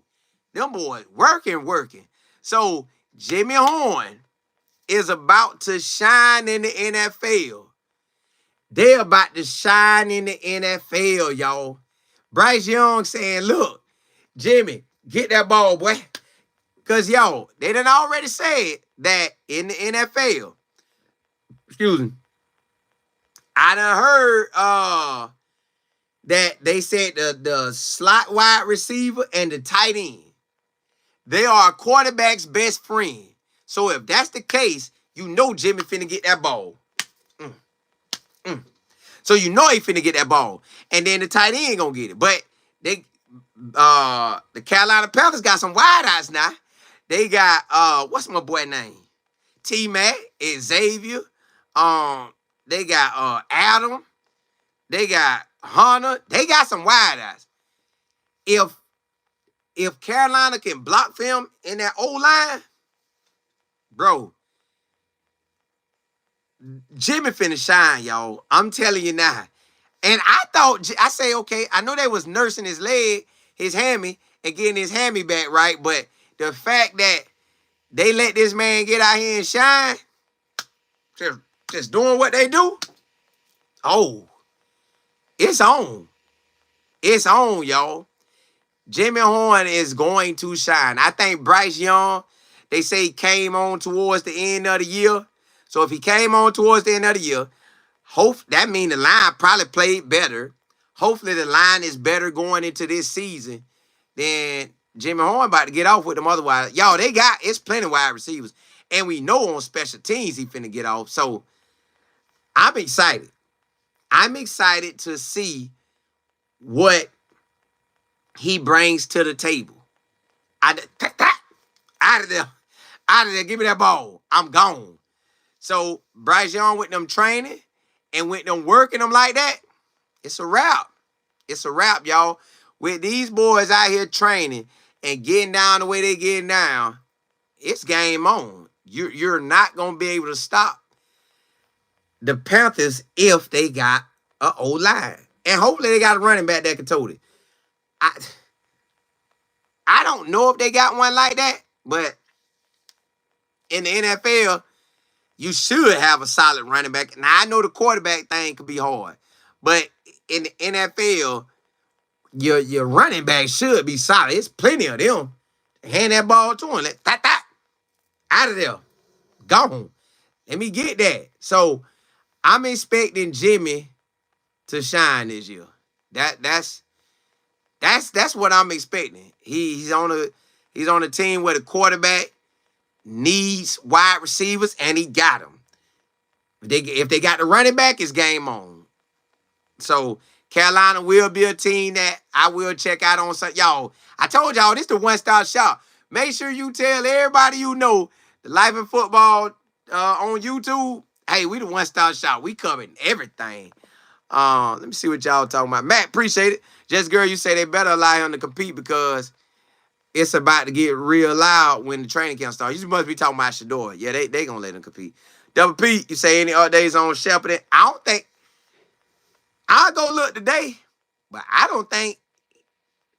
them boys working. So Jimmy Horn is about to shine in the NFL. They're about to shine in the NFL, y'all. Bryce Young saying, look, Jimmy, get that ball, boy. Because, y'all, they done already said that in the NFL. Excuse me. I done heard that they said the slot wide receiver and the tight end, they are a quarterback's best friend. So if that's the case, you know Jimmy finna get that ball. So you know he finna get that ball. And then the tight end gonna get it. But the Carolina Panthers got some wideouts now. They got what's my boy name? T-Mac, Xavier. They got Adam. They got Hunter. They got some wideouts. If Carolina can block them in that O-line, bro, Jimmy finna shine, y'all. I'm telling you now. And I say, okay, I know they was nursing his leg, his hammy, and getting his hammy back right, but the fact that they let this man get out here and shine, just doing what they do, oh, it's on. It's on, y'all. Jimmy Horn is going to shine. I think Bryce Young, they say he came on towards the end of the year. So if he came on towards the end of the year, that means the line probably played better. Hopefully the line is better going into this season than Jimmy Horn about to get off with them otherwise. Y'all, it's plenty of wide receivers. And we know on special teams he finna get off. So I'm excited. I'm excited to see what he brings to the table. Out of there. Out of there. Give me that ball. I'm gone. So Bryce Young with them training and with them working them like that, it's a wrap. It's a wrap, y'all. With these boys out here training and getting down the way they getting down, it's game on. You're not going to be able to stop the Panthers if they got an O-line. And hopefully they got a running back that can tote it. I don't know if they got one like that, but in the NFL, you should have a solid running back. Now, I know the quarterback thing could be hard, but in the NFL, your running back should be solid. It's plenty of them. Hand that ball to him. Out of there. Gone. Let me get that. So, I'm expecting Jimmy to shine this year. That's what I'm expecting. He's on a team where the quarterback needs wide receivers, and he got them. If they got the running back, it's game on. So Carolina will be a team that I will check out on. Y'all, I told y'all this is the one-stop shop. Make sure you tell everybody you know the Life in Football on YouTube. Hey, we the one-stop shop. We covering everything. Let me see what y'all talking about. Matt, appreciate it. Just girl, you say they better allow him to compete because it's about to get real loud when the training camp starts. You must be talking about Shedeur. Yeah, they gonna let him compete. Double P, you say any updates on Shepard? I don't think. I'll go look today, but I don't think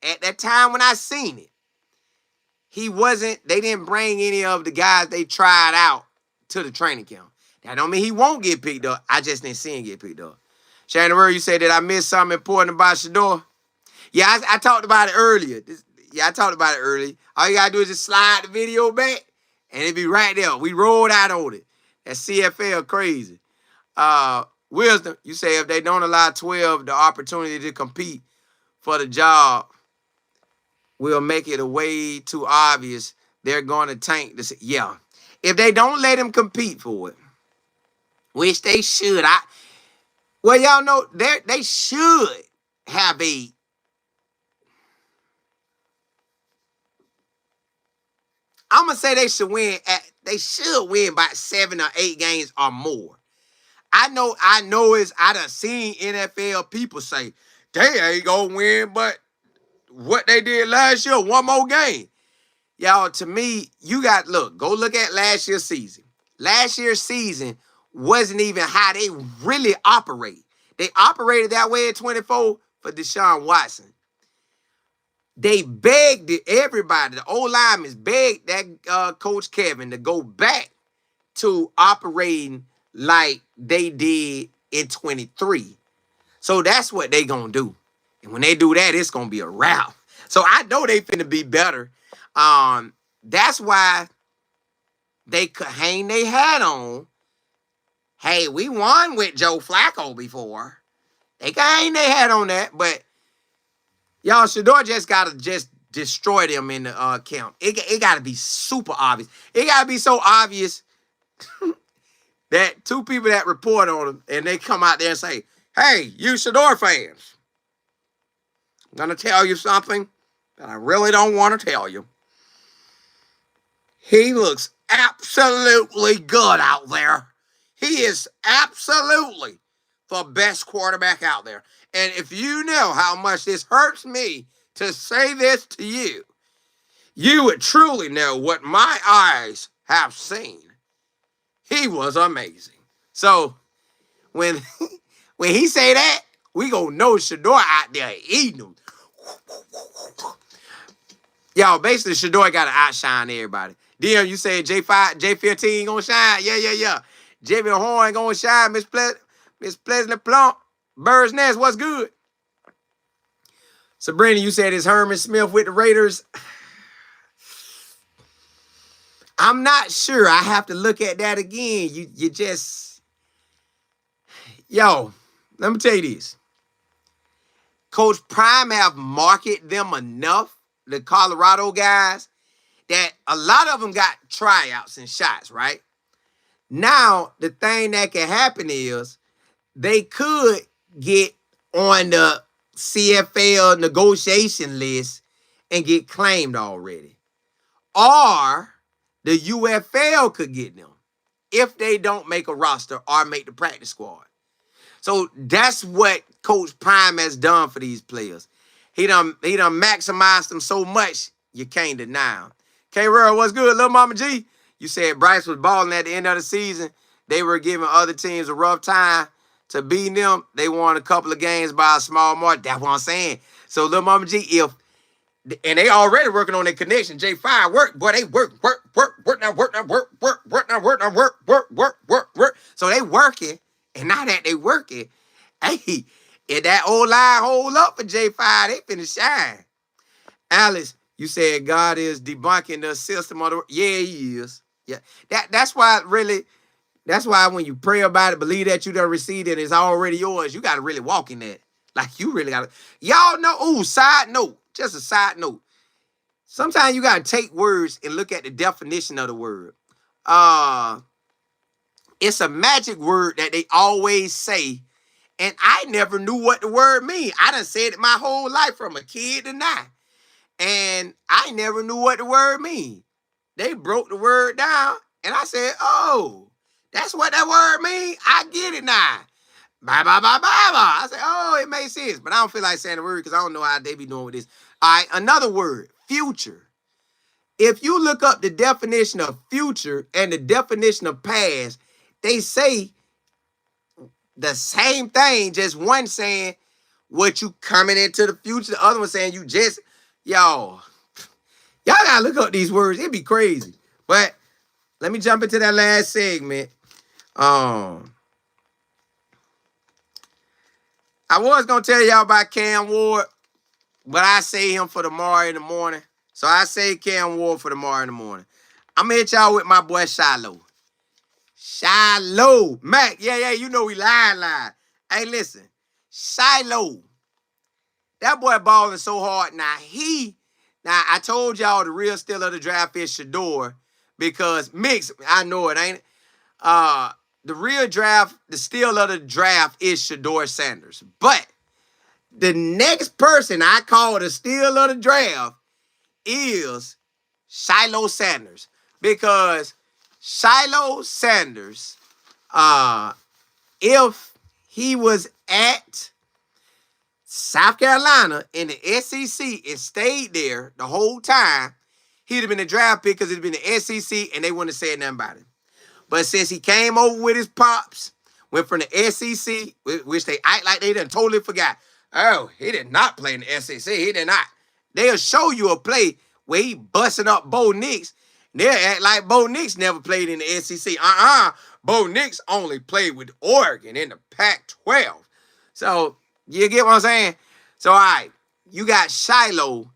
at that time when I seen it, they didn't bring any of the guys they tried out to the training camp. That don't mean he won't get picked up. I just didn't see him get picked up. Shedeur, you said that I missed something important about Shedeur. Yeah, I talked about it earlier. I talked about it earlier. All you gotta do is just slide the video back, and it'll be right there. We rolled out on it. That CFL crazy. Wisdom, you say if they don't allow 12 the opportunity to compete for the job, will make it a way too obvious they're going to tank this. Yeah. If they don't let him compete for it, which they should. Well, y'all know they should have a. I'm gonna say they should win. They should win by 7 or 8 games or more. I know. I done seen NFL people say they ain't gonna win, but what they did last year, one more game. Y'all, to me, you got go look at last year's season. Last year's season wasn't even how they really operate. They operated that way at 24 for Deshaun Watson. They begged everybody, the old linemen begged that Coach Kevin to go back to operating like they did in 23. So that's what they gonna do. And when they do that, it's gonna be a wrap. So I know they finna be better. That's why they could hang their hat on. Hey, we won with Joe Flacco before. They can hang their hat on that, but y'all, Shedeur just gotta destroy them in the camp. It gotta be super obvious. It gotta be so obvious that 2 people that report on them and they come out there and say, "Hey, you Shedeur fans, I'm gonna tell you something that I really don't want to tell you. He looks absolutely good out there. He is absolutely the best quarterback out there. And if you know how much this hurts me to say this to you, you would truly know what my eyes have seen. He was amazing." So when he say that, we gonna know Shedeur out there eating them. Y'all, basically, Shedeur got to outshine everybody. DM, you said J15 gonna shine? Yeah. Jimmy Horn gonna shine. Miss Pleasant Plump, Bird's Nest, what's good? Sabrina, you said it's Herman Smith with the Raiders. I'm not sure. I have to look at that again. You just, yo, let me tell you this. Coach Prime have marketed them enough, the Colorado guys, that a lot of them got tryouts and shots, right? Now, the thing that can happen is they could get on the CFL negotiation list and get claimed already. Or the UFL could get them if they don't make a roster or make the practice squad. So that's what Coach Prime has done for these players. He done maximized them so much, you can't deny them. K-Rurl, what's good, Lil Mama G? You said Bryce was balling at the end of the season. They were giving other teams a rough time to beat them. They won a couple of games by a small margin. That's what I'm saying. So, Lil Mama G, and they already working on their connection. J5 work, boy, they work. So they working, and now that they working, hey, if that old line hold up for J5, they finna shine. Alice, you said God is debunking the system of the. Yeah, he is. Yeah, that's why when you pray about it, believe that you done received it, it's already yours. You got to really walk in that. Like, you really got to. Y'all know, side note, just a side note. Sometimes you got to take words and look at the definition of the word. It's a magic word that they always say, and I never knew what the word mean. I done said it my whole life from a kid to now, and I never knew what the word mean. They broke the word down, and I said, "Oh, that's what that word mean? I get it now. Bye. I said, "Oh, it makes sense." But I don't feel like saying the word because I don't know how they be doing with this. All right, another word, future. If you look up the definition of future and the definition of past, they say the same thing, just one saying what you coming into the future, the other one saying you just, y'all gotta look up these words. It'd be crazy. But let me jump into that last segment. I was gonna tell y'all about Cam Ward, but I say him for tomorrow in the morning. So I say Cam Ward for tomorrow in the morning. I'm gonna hit y'all with my boy Shilo. Shilo. Mac, yeah, you know we lying. Hey, listen. Shilo. That boy balling so hard now. He Now, I told y'all the real steal of the draft is Shedeur because Mix, I know it, ain't it? The real draft, the steal of the draft is Shedeur Sanders. But the next person I call the steal of the draft is Shilo Sanders. Because Shilo Sanders, if he was at South Carolina in the SEC and stayed there the whole time, he'd have been a draft pick because it'd been the SEC and they wouldn't have said nothing about him. But since he came over with his pops, went from the SEC, which they act like they done totally forgot. Oh, he did not play in the SEC. He did not. They'll show you a play where he busting up Bo Nix. They'll act like Bo Nix never played in the SEC. Bo Nix only played with Oregon in the Pac-12. So, you get what I'm saying? So, all right, you got Shilo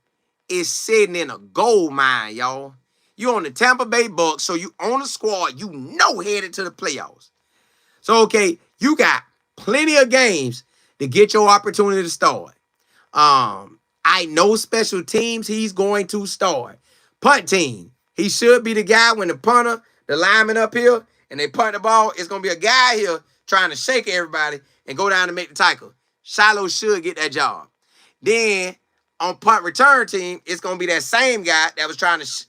is sitting in a gold mine, y'all. You on the Tampa Bay Bucs, so you on a squad you know headed to the playoffs. So, okay, you got plenty of games to get your opportunity to start. I know special teams he's going to start. Punt team, he should be the guy when the punter, the lineman up here, and they punt the ball. It's going to be a guy here trying to shake everybody and go down and make the tackle. Shilo should get that job. Then, on punt return team, it's going to be that same guy that was trying to...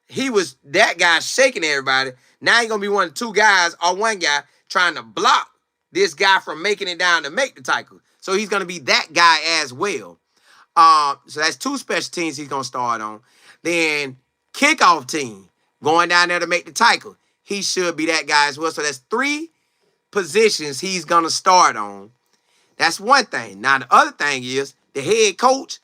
He was that guy shaking everybody. Now he's going to be one of two guys or one guy trying to block this guy from making it down to make the tackle. So he's going to be that guy as well. So that's two special teams he's going to start on. Then kickoff team, going down there to make the tackle. He should be that guy as well. So that's three positions he's going to start on. That's one thing. Now, the other thing is the head coach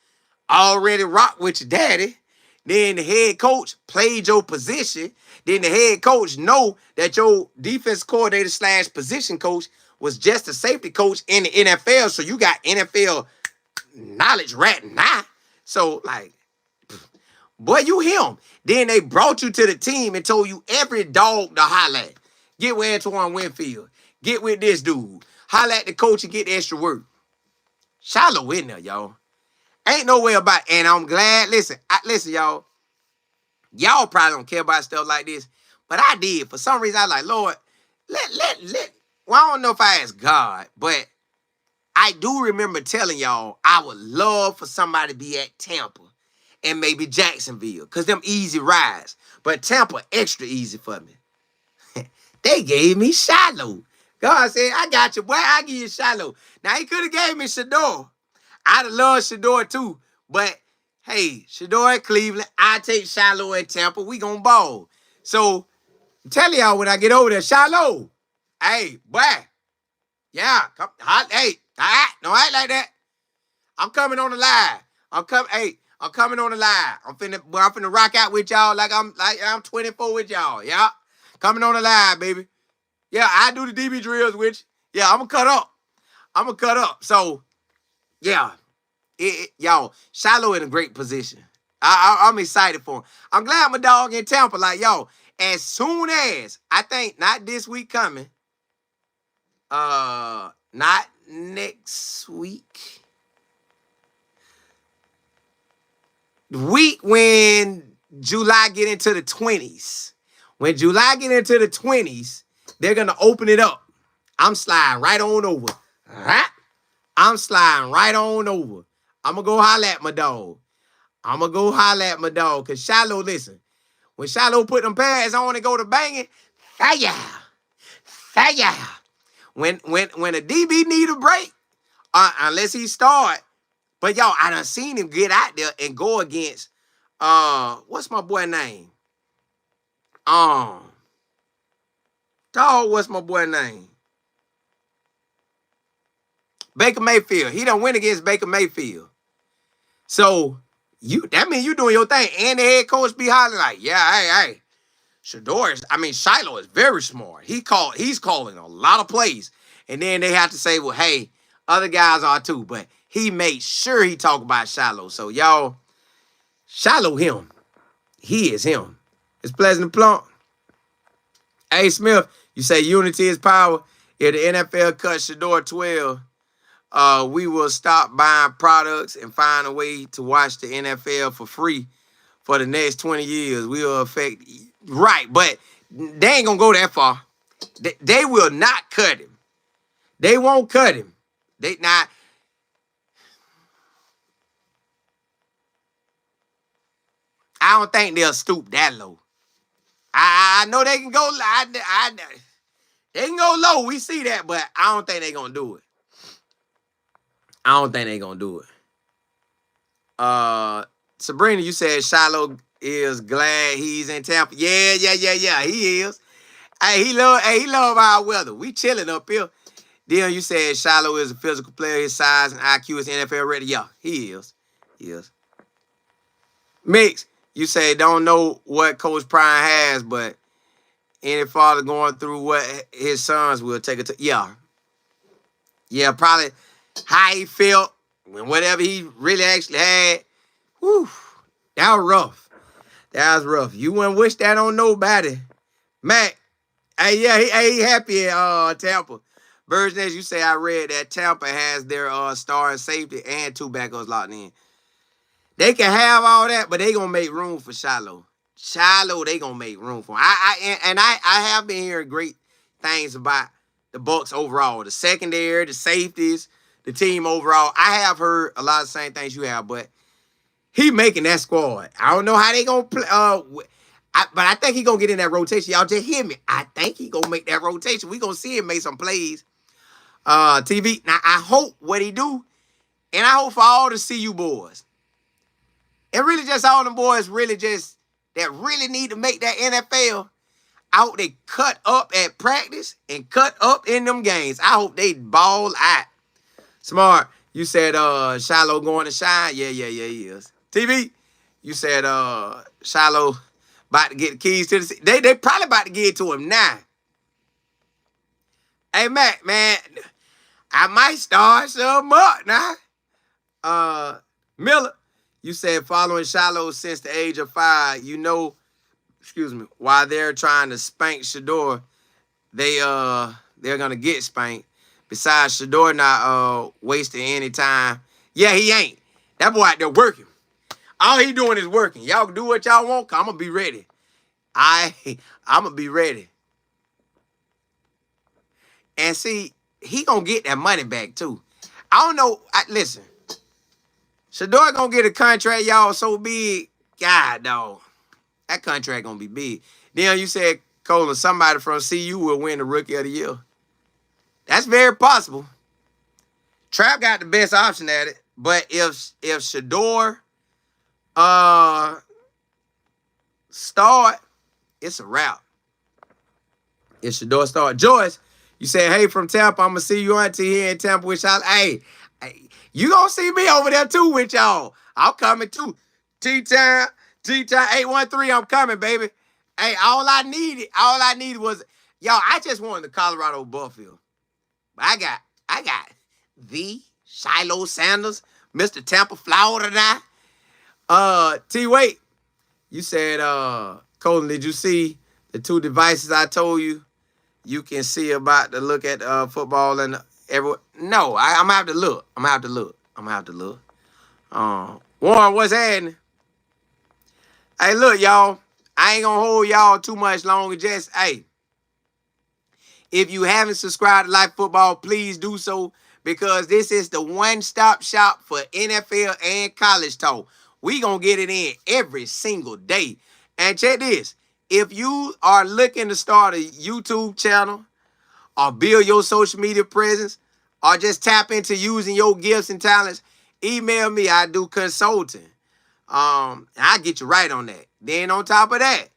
already rocked with your daddy. Then the head coach played your position. Then the head coach know that your defense coordinator / position coach was just a safety coach in the NFL. So you got NFL knowledge right now. So, like, boy, you him. Then they brought you to the team and told you every dog to holler at. Get with Antoine Winfield. Get with this dude. Holler at the coach and get the extra work. Shilo in there, y'all. Ain't no way about it. And I'm glad. Listen, y'all. Y'all probably don't care about stuff like this. But I did. For some reason, I was like, Lord, well, I don't know if I asked God, but I do remember telling y'all I would love for somebody to be at Tampa and maybe Jacksonville. Because them easy rides. But Tampa extra easy for me. They gave me Shilo. God said, I got you, boy. I give you Shilo. Now, he could have gave me Shedeur. I'd have loved Shedeur too. But, hey, Shedeur at Cleveland. I take Shilo at Tampa. We gonna ball. So, I'm telling y'all when I get over there, Shilo. Hey, boy. Yeah. Come, hey, all right. Don't act like that. I'm coming on the live. I'm coming on the live. I'm finna rock out with y'all like I'm 24 with y'all. Yeah. Coming on the live, baby. Yeah, I do the DB drills with you. Yeah, I'm going to cut up. So, yeah. Y'all, Shilo in a great position. I'm excited for him. I'm glad my dog in Tampa. Like, yo, as soon as, I think, not this week coming, not next week. The week when July get into the 20s. When July get into the 20s, they're going to open it up. I'm sliding right on over. I'm sliding right on over. I'm going to go holler at my dog. Because Shilo, listen. When Shilo put them pads on and go to banging, fire. When a DB need a break, unless he start. But, y'all, I done seen him get out there and go against, what's my boy name? What's my boy name? Baker Mayfield. He done win against Baker Mayfield. So, that means you doing your thing. And the head coach be hollering like, yeah, hey. Shilo is very smart. He's calling a lot of plays. And then they have to say, well, hey, other guys are too. But he made sure he talked about Shilo. So, y'all, Shilo him. He is him. It's Pleasant Plump. Hey, Smith, you say unity is power. If the NFL cut Shedeur 12, We will stop buying products and find a way to watch the NFL for free for the next 20 years. We will affect right, but they ain't gonna go that far. They will not cut him. They won't cut him. They not. I don't think they'll stoop that low. I know they can go. They can go low. We see that, but I don't think they're gonna do it. I don't think they're gonna do it. Sabrina, you said Shilo is glad he's in Tampa. Yeah. He is. He love our weather. We chilling up here. Then you said Shilo is a physical player. His size and IQ is NFL ready. Yeah, he is. He is. Mix, you say don't know what Coach Prime has, but any father going through what his sons will take it to. Yeah, probably how he felt when whatever he really actually had. Whew, that was rough. That was rough. You wouldn't wish that on nobody. Mac, he happy at Tampa. Birds Nest, you say I read that Tampa has their star and safety and 2 backups locked in. They can have all that, but they gonna make room for Shilo. Shilo, they gonna make room for him. I have been hearing great things about the Bucs overall, the secondary, the safeties, the team overall. I have heard a lot of the same things you have, but he making that squad. I don't know how they gonna play. But I think he gonna get in that rotation. Y'all just hear me. I think he gonna make that rotation. We gonna see him make some plays. TV. Now I hope what he do, and I hope for all the CU boys. And really just all them boys that really need to make that NFL. I hope they cut up at practice and cut up in them games. I hope they ball out. Smart, you said Shilo going to shine. Yeah, he is. TV, you said Shilo about to get the keys to the they probably about to get it to him now. Hey Matt, man, I might start some up now. Miller, you said following Shilo since the age of 5, you know, while they're trying to spank Shedeur, they're gonna get spanked. Besides, Shedeur not wasting any time. Yeah, he ain't. That boy out there working. All he doing is working. Y'all do what y'all want, cause I'm gonna be ready. I'm gonna be ready. And see, he gonna get that money back too. I don't know. Listen, Shedeur gonna get a contract, y'all, so big. God, dog. That contract gonna be big. Then you said, Colin, somebody from CU will win the Rookie of the Year. That's very possible. Trap got the best option at it. But if Shedeur start, it's a wrap. If Shedeur start. Joyce, you said, hey, from Tampa, I'm gonna see you auntie here in Tampa with y'all. Hey, you gonna see me over there too with y'all. I'm coming too. T-Time 813, I'm coming, baby. Hey, all I needed was, y'all, I just wanted the Colorado Buffalo. But I got the Shilo Sanders, Mr. Tampa, Florida now. T-Wait, you said, Colin, did you see the 2 devices I told you? You can see about to look at football and everywhere. No, I'm gonna have to look. I'm gonna have to look. Warren, what's happening? Hey, look, y'all. I ain't gonna hold y'all too much longer. Just, hey, if you haven't subscribed to Life Football, please do so, because this is the one-stop shop for NFL and college talk. We gonna get it in every single day. And check this. If you are looking to start a YouTube channel or build your social media presence or just tap into using your gifts and talents, email me. I do consulting. I'll get you right on that. Then on top of that,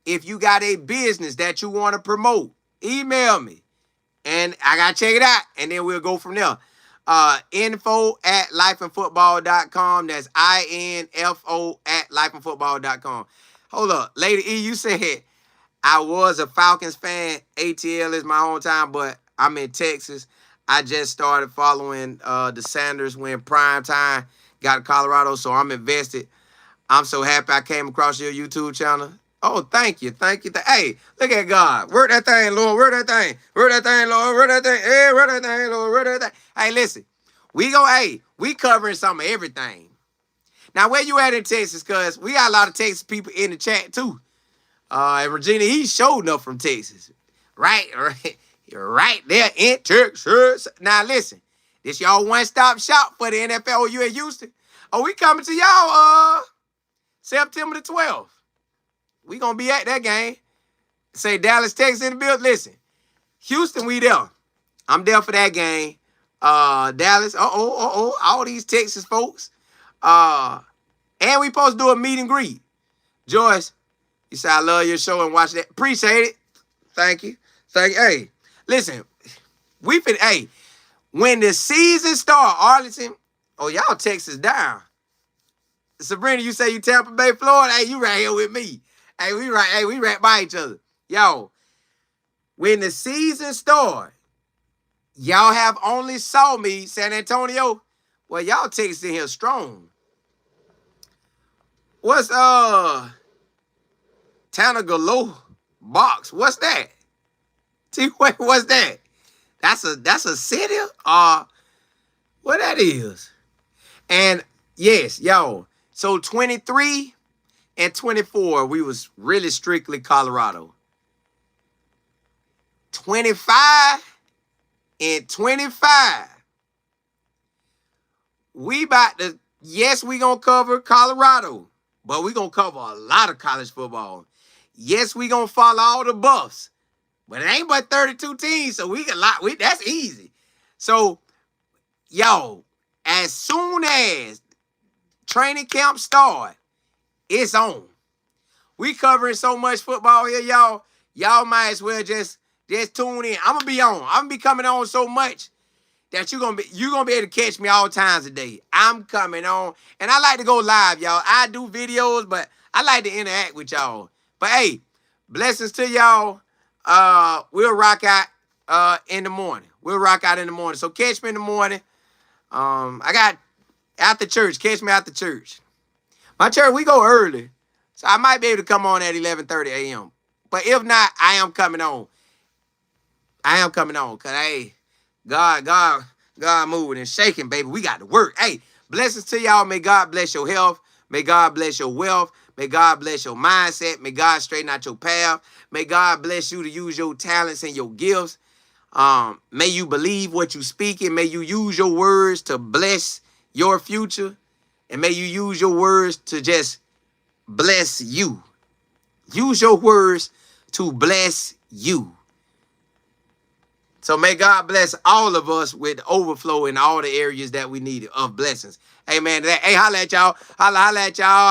if you got a business that you want to promote, email me. And I got to check it out. And then we'll go from there. Info@lifeandfootball.com. That's info@lifeandfootball.com. Hold up. Lady E, you said I was a Falcons fan. ATL is my hometown, but I'm in Texas. I just started following the Sanders when prime time got to Colorado, so I'm invested. I'm so happy I came across your YouTube channel. Oh, thank you. Hey, look at God. Work that thing, Lord. Work that thing. Work that thing, Lord. Work that thing. Hey, work that thing, Lord. Work that thing. Hey, listen. We covering some of everything. Now, where you at in Texas? Because we got a lot of Texas people in the chat, too. And Regina, he showed up from Texas. Right, right there in Texas. Now, listen. This y'all one-stop shop for the NFL. You in Houston? Oh, we coming to y'all September the 12th. We going to be at that game. Say Dallas, Texas in the building. Listen, Houston, we there. I'm there for that game. Dallas, all these Texas folks. And we supposed to do a meet and greet. Joyce, you said, I love your show and watch that. Appreciate it. Thank you. Hey, listen, when the season start, Arlington, y'all Texas down. Sabrina, you say you Tampa Bay, Florida. Hey, you right here with me. Hey, we right by each other. Yo, when the season start, y'all have only saw me, San Antonio. Well, y'all Texas in here strong. What's Tanagalo box? What's that? Wait, what's that? That's a city? What that is? And yes, yo. So 23 and 24, we was really strictly Colorado. 25 and 25. We about to, yes, we gonna cover Colorado, but we gonna cover a lot of college football. Yes, we gonna follow all the Bucs, but it ain't but 32 teams, so that's easy. So, yo, as soon as training camp start, it's on. We covering so much football here, y'all. Y'all might as well just tune in. I'm gonna be on. I'm gonna be coming on so much that you're gonna be able to catch me all times a day. I'm coming on, and I like to go live, y'all. I do videos, but I like to interact with y'all. But hey, blessings to y'all. We'll rock out in the morning. So catch me in the morning. I got after church. Catch me after church. My church, we go early, so I might be able to come on at 11:30 a.m. But if not, I am coming on. Cause hey, God moving and shaking, baby. We got to work. Hey, blessings to y'all. May God bless your health. May God bless your wealth. May God bless your mindset. May God straighten out your path. May God bless you to use your talents and your gifts. May you believe what you speak, and may you use your words to bless your future. And may you use your words to just bless you. Use your words to bless you. So may God bless all of us with overflow in all the areas that we need of blessings. Amen. Hey, holla at y'all. Holla at y'all.